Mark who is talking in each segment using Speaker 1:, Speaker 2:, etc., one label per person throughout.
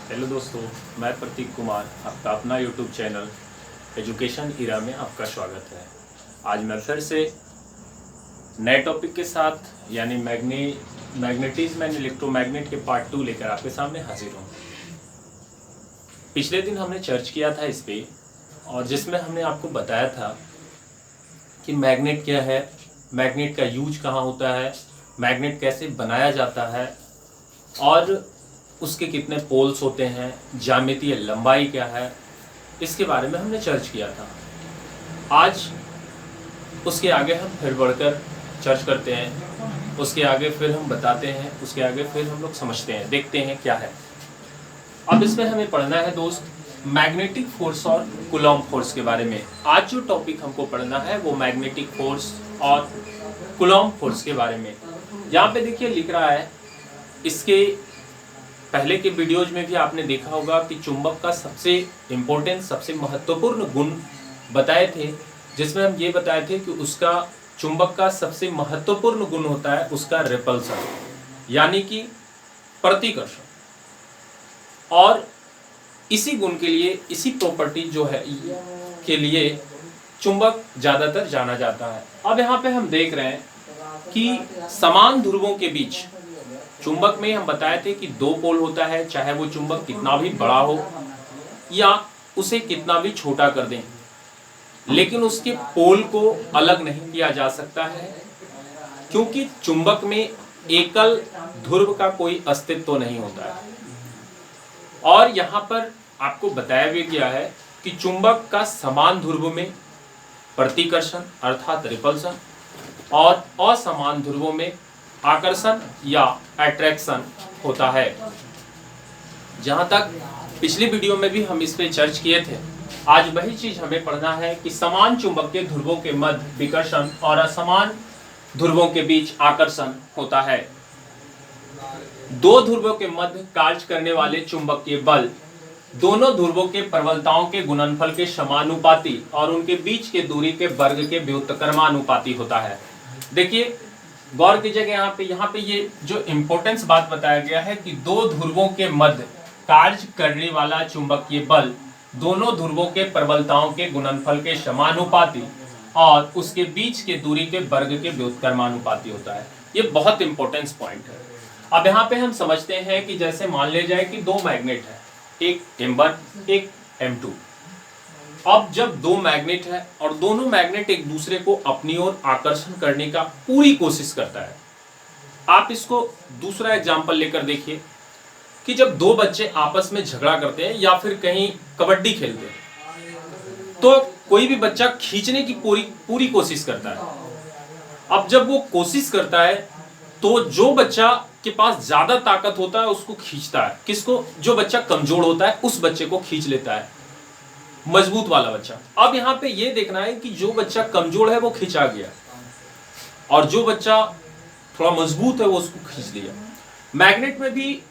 Speaker 1: Hello दोस्तों, मैं प्रतीक कुमार, आपका अपना यूट्यूब चैनल एजुकेशन इरा में आपका स्वागत है। आज मैं फिर से नए टॉपिक के साथ यानी मैग्नेटिज्म एंड इलेक्ट्रोमैग्नेट के पार्ट 2 लेकर आपके सामने हाजिर हूँ। पिछले दिन हमने चर्च किया था इस पे, और जिसमें हमने आपको बताया था कि मैग्नेट क्या है, मैग्नेट का यूज कहाँ होता है, मैग्नेट कैसे बनाया जाता है और उसके कितने पोल्स होते हैं, ज्यामितीय लंबाई क्या है, इसके बारे में हमने चर्च किया था। आज उसके आगे हम फिर बढ़कर चर्च करते हैं, उसके आगे फिर हम बताते हैं, उसके आगे फिर हम लोग समझते हैं, देखते हैं क्या है। अब इसमें हमें पढ़ना है दोस्त मैग्नेटिक फोर्स और कूलॉम्ब फोर्स के बारे में। आज जो टॉपिक हमको पढ़ना है वो मैग्नेटिक फोर्स और कूलॉम्ब फोर्स के बारे में। यहाँ पे देखिए लिख रहा है, इसके पहले के वीडियोज में भी आपने देखा होगा कि चुंबक का सबसे इम्पोर्टेंट, सबसे महत्वपूर्ण गुण बताए थे, जिसमें हम ये बताए थे कि उसका चुंबक का सबसे महत्वपूर्ण गुण होता है उसका रिपल्सन, यानी कि प्रतिकर्षण। और इसी गुण के लिए, इसी प्रॉपर्टी जो है के लिए चुंबक ज्यादातर जाना जाता है। अब यहाँ पे हम देख रहे हैं कि समान ध्रुवों के बीच चुंबक में हम बताए थे कि दो पोल होता है, चाहे वो चुंबक कितना भी बड़ा हो या उसे कितना भी छोटा कर दें, लेकिन उसके पोल को अलग नहीं किया जा सकता है, क्योंकि चुंबक में एकल ध्रुव का कोई अस्तित्व नहीं होता है। और यहाँ पर आपको बताया भी गया है कि चुंबक का समान ध्रुव में प्रतिकर्षण अर्थात रिपल्सन और असमान ध्रुवों में आकर्षण या अट्रैक्शन होता है। जहां तक पिछली वीडियो में भी हम इस पे चर्च किए थे, आज वही चीज हमें पढ़ना है कि समान चुंबकीय ध्रुवों के मध्य विकर्षण और असमान ध्रुवों के बीच आकर्षण होता है। दो ध्रुवों के मध्य कार्य करने वाले चुंबकीय बल दोनों ध्रुवों के प्रबलताओं के गुणनफल के समानुपाती और उनके बीच के दूरी के वर्ग के व्युत्क्रमानुपाती होता है। देखिए गौर कीजिएगा, यहाँ पे ये जो इंपॉर्टेंस बात बताया गया है कि दो ध्रुवों के मध्य कार्य करने वाला चुंबकीय बल दोनों ध्रुवों के प्रबलताओं के गुणनफल के समानुपाती और उसके बीच के दूरी के वर्ग के व्युत्क्रमानुपाती होता है। ये बहुत इंपॉर्टेंस पॉइंट है। अब यहाँ पे हम समझते हैं कि जैसे मान ले जाए कि दो मैग्नेट है, एक M1 एक M2। अब जब दो मैग्नेट है और दोनों मैग्नेट एक दूसरे को अपनी ओर आकर्षण करने का पूरी कोशिश करता है। आप इसको दूसरा एग्जांपल लेकर देखिए कि जब दो बच्चे आपस में झगड़ा करते हैं या फिर कहीं कबड्डी खेलते हैं, तो कोई भी बच्चा खींचने की पूरी कोशिश करता है। अब जब वो कोशिश करता है तो जो बच्चा के पास ज्यादा ताकत होता है उसको खींचता है। किसको? जो बच्चा कमजोर होता है उस बच्चे को खींच लेता है, मजबूत वाला बच्चा। अब यहाँ पे ये देखना है कि जो बच्चा कमजोर है वो खींचा गया और जो बच्चा थोड़ा मजबूत है वो उसको खींच लिया। मैग्नेट में भी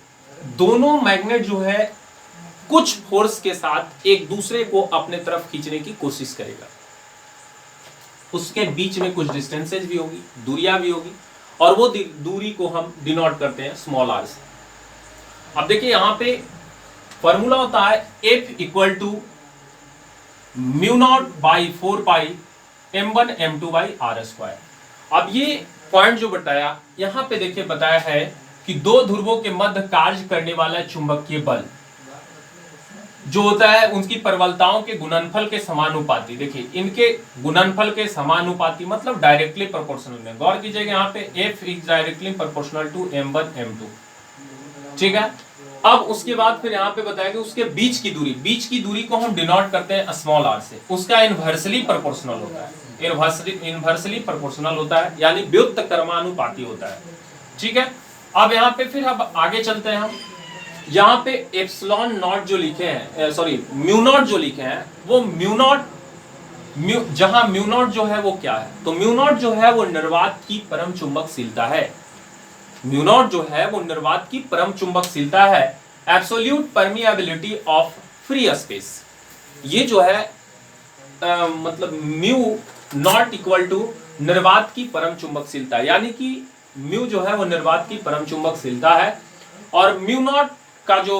Speaker 1: दोनों मैग्नेट जो है कुछ फोर्स के साथ एक दूसरे को अपने तरफ खींचने की कोशिश करेगा। उसके बीच में कुछ डिस्टेंसेज भी होगी, दूरियां भी होगी, और वो दूरी को हम डिनोट करते हैं स्मॉल r से। अब देखिए यहाँ पे फॉर्मूला होता है F equal to μ0/4π m1 m2/r²। अब ये पॉइंट जो बताया यहाँ पे देखिए बताया है कि दो ध्रुवों के मध्य कार्य करने वाला चुंबकीय बल जो होता है उनकी प्रबलताओं के गुणनफल के समानुपाती। देखिए इनके गुणनफल के समानुपाती मतलब डायरेक्टली प्रोपोर्शनल में। गौर कीजिएगा यहाँ पे F is directly proportional to m1 m2, ठीक है। अब उसके बाद फिर यहाँ पे बताया कि उसके बीच की दूरी को हम डिनोट करते हैं स्मॉल r से। उसका इनवर्सली प्रोपोर्शनल होता है, इनवर्सली प्रोपोर्शनल होता है यानी व्युत्क्रमानुपाती होता है, ठीक है। अब यहाँ पे फिर अब आगे चलते हैं हम। यहाँ पे एप्सिलॉन नॉट जो लिखे हैं, सॉरी म्यू नॉट जो लिखे हैं, वो जहां म्यू नॉट जो है वो क्या है, तो म्यू नॉट जो है वो निर्वात की परम चुंबकशीलता है। म्यू नॉट जो है वो निर्वात की परम चुंबकशीलता है, absolute permeability of free space. ये जो है मतलब म्यू नॉट इक्वल टू निर्वात की परम चुंबकशीलता, यानी कि म्यू जो है वो निर्वात की परम चुंबकशीलता है। और म्यू नॉट का जो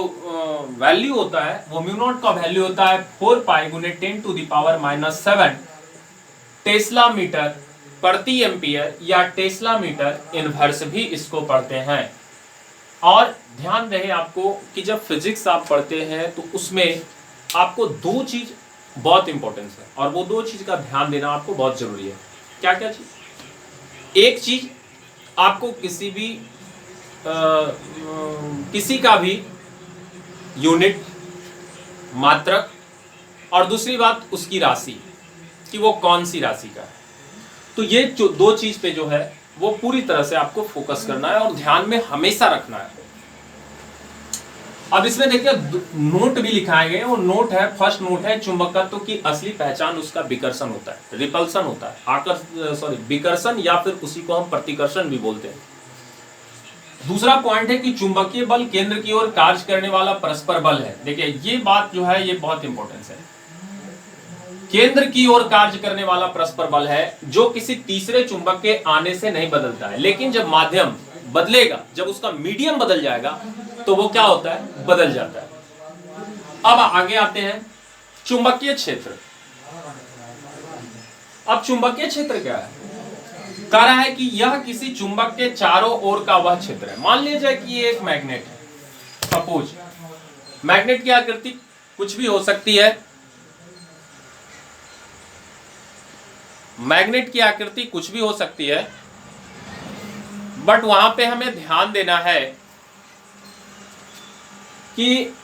Speaker 1: वैल्यू होता है वो म्यू नॉट का वैल्यू होता है 4 पाई गुने 10⁻⁻7 टेस्ला मीटर प्रति एम्पियर या टेस्ला मीटर इनवर्स भी इसको पढ़ते हैं। और ध्यान रहे आपको कि जब फिजिक्स आप पढ़ते हैं तो उसमें आपको दो चीज बहुत इंपॉर्टेंस है और वो दो चीज का ध्यान देना आपको बहुत जरूरी है। क्या क्या चीज? एक चीज आपको किसी का भी यूनिट, मात्रक, और दूसरी बात उसकी राशि कि वो कौन सी राशि का है। तो ये जो दो चीज पे जो है वो पूरी तरह से आपको फोकस करना है और ध्यान में हमेशा रखना है। अब इसमें देखिए नोट भी लिखाए गए, वो नोट है, फर्स्ट नोट है, चुंबकत्व की असली पहचान उसका विकर्षण होता है, रिपल्सन होता है, विकर्षण या फिर उसी को हम प्रतिकर्षण भी बोलते हैं। दूसरा पॉइंट है कि चुंबकीय बल केंद्र की ओर कार्य करने वाला परस्पर बल है। देखिए ये बात जो है ये बहुत इंपॉर्टेंस है, केंद्र की ओर कार्य करने वाला परस्पर बल है जो किसी तीसरे चुंबक के आने से नहीं बदलता है, लेकिन जब माध्यम बदलेगा, जब उसका मीडियम बदल जाएगा तो वो क्या होता है, बदल जाता है। अब आगे आते हैं चुंबकीय क्षेत्र। अब चुंबकीय क्षेत्र क्या है? कह रहा है कि यह किसी चुंबक के चारों ओर का वह क्षेत्र है। मान लीजिए कि ये एक मैग्नेट है, सपोज मैग्नेट की आकृति कुछ भी हो सकती है, मैग्नेट की आकृति कुछ भी हो सकती है, बट वहां पे हमें ध्यान देना है कि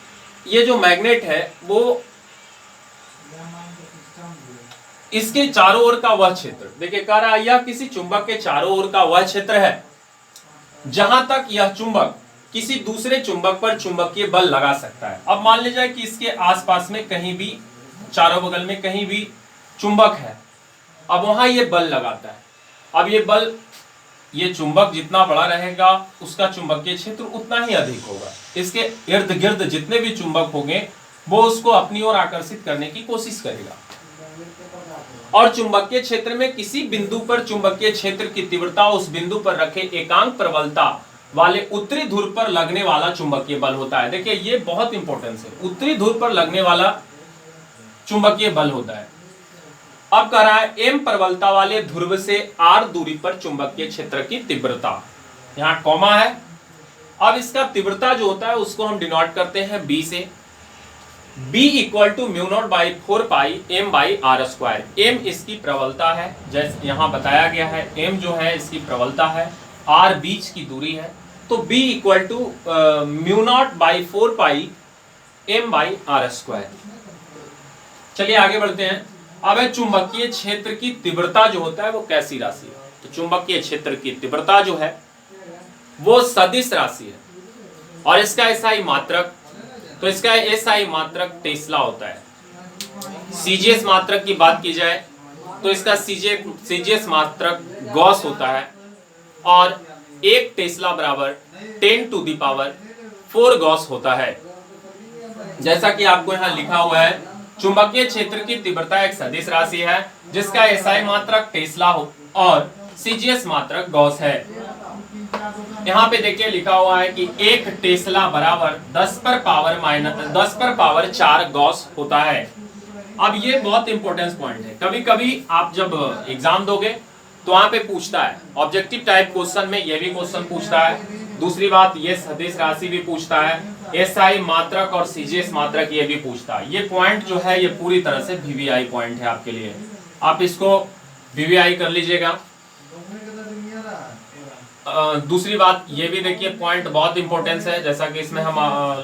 Speaker 1: ये जो मैग्नेट है वो इसके चारों ओर का वह क्षेत्र, देखिए कह रहा है यह किसी चुंबक के चारों ओर का वह क्षेत्र है जहां तक यह चुंबक किसी दूसरे चुंबक पर चुंबकीय बल लगा सकता है। अब मान लीजिए कि इसके आसपास में कहीं भी, चारों बगल में कहीं भी चुंबक है, अब वहां ये बल लगाता है। अब ये बल, ये चुंबक जितना बड़ा रहेगा उसका चुंबकीय क्षेत्र उतना ही अधिक होगा। इसके इर्द गिर्द जितने भी चुंबक होंगे वो उसको अपनी ओर आकर्षित करने की कोशिश करेगा। और चुंबकीय क्षेत्र में किसी बिंदु पर चुंबकीय क्षेत्र की तीव्रता उस बिंदु पर रखे एकांक प्रबलता वाले उत्तरी ध्रुव पर लगने वाला चुंबकीय बल होता है। देखिए ये बहुत इंपॉर्टेंस है, उत्तरी ध्रुव पर लगने वाला चुंबकीय बल होता है। अब कह रहा है m प्रबलता वाले ध्रुव से r दूरी पर चुंबकीय क्षेत्र की तीव्रता, यहाँ कॉमा है। अब इसका तीव्रता जो होता है उसको हम डिनोट करते हैं b से, b equal to mu naught by 4 pi m by R square. m इसकी प्रबलता है, जैसे यहाँ बताया गया है, m जो है इसकी प्रबलता है, r बीच की दूरी है, तो b equal to mu naught by 4 pi m by R square. चलिए आगे बढ़ते हैं। अब है चुंबकीय क्षेत्र की तीव्रता जो होता है वो कैसी राशि है? तो चुंबकीय क्षेत्र की तीव्रता जो है वो सदिश राशि है और इसका एसआई मात्रक, तो इसका एसआई मात्रक टेस्ला होता है। सीजीएस मात्रक की बात की जाए तो इसका सीजीएस मात्रक गॉस होता है और 1 टेस्ला बराबर 10⁻⁴ गॉस होता है। जैसा कि आपको यहाँ लिखा हुआ है, चुंबकीय क्षेत्र की तीव्रता एक सदिश राशि है जिसका एसआई मात्रक टेस्ला हो और सीजीएस मात्रक गॉस है। यहाँ पे देखिए लिखा हुआ है कि 1 टेस्ला बराबर 10 पर पावर 4 गॉस होता है। अब ये बहुत इंपॉर्टेंट पॉइंट है, कभी कभी आप जब एग्जाम दोगे तो वहां पे पूछता है, ऑब्जेक्टिव टाइप क्वेश्चन में ये भी क्वेश्चन पूछता है। दूसरी बात, ये सदिश राशि भी पूछता है, एसआई मात्रक और सीजीएस मात्रक ये भी पूछता है। ये पॉइंट जो है ये पूरी तरह से वीवीआई पॉइंट है आपके लिए, आप इसको वीवीआई कर लीजिएगा। दूसरी बात ये भी देखिए पॉइंट बहुत इंपॉर्टेंस है, जैसा कि इसमें हम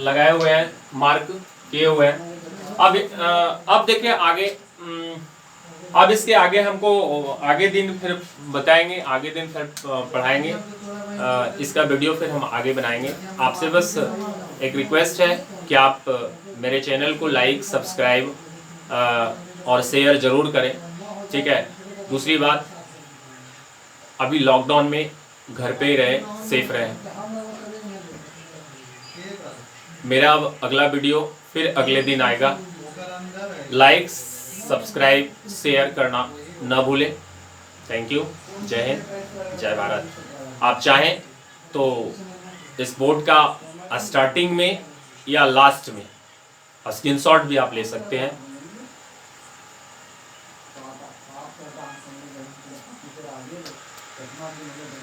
Speaker 1: लगाए हुए हैं, मार्क किए हुए हैं। अब देखिए आगे, अब इसके आगे हमको आगे दिन फिर बताएंगे, आगे दिन फिर पढ़ाएंगे, इसका वीडियो फिर हम आगे बनाएंगे। आपसे बस एक रिक्वेस्ट है कि आप मेरे चैनल को लाइक, सब्सक्राइब और शेयर जरूर करें, ठीक है। दूसरी बात, अभी लॉकडाउन में घर पे ही रहे, सेफ रहे। मेरा अब अगला वीडियो फिर अगले दिन आएगा। लाइक, सब्सक्राइब, शेयर करना न भूलें। Thank you. जय हिंद, जय भारत। आप चाहें तो इस बोर्ड का स्टार्टिंग में या लास्ट में, स्क्रीनशॉट भी आप ले सकते हैं।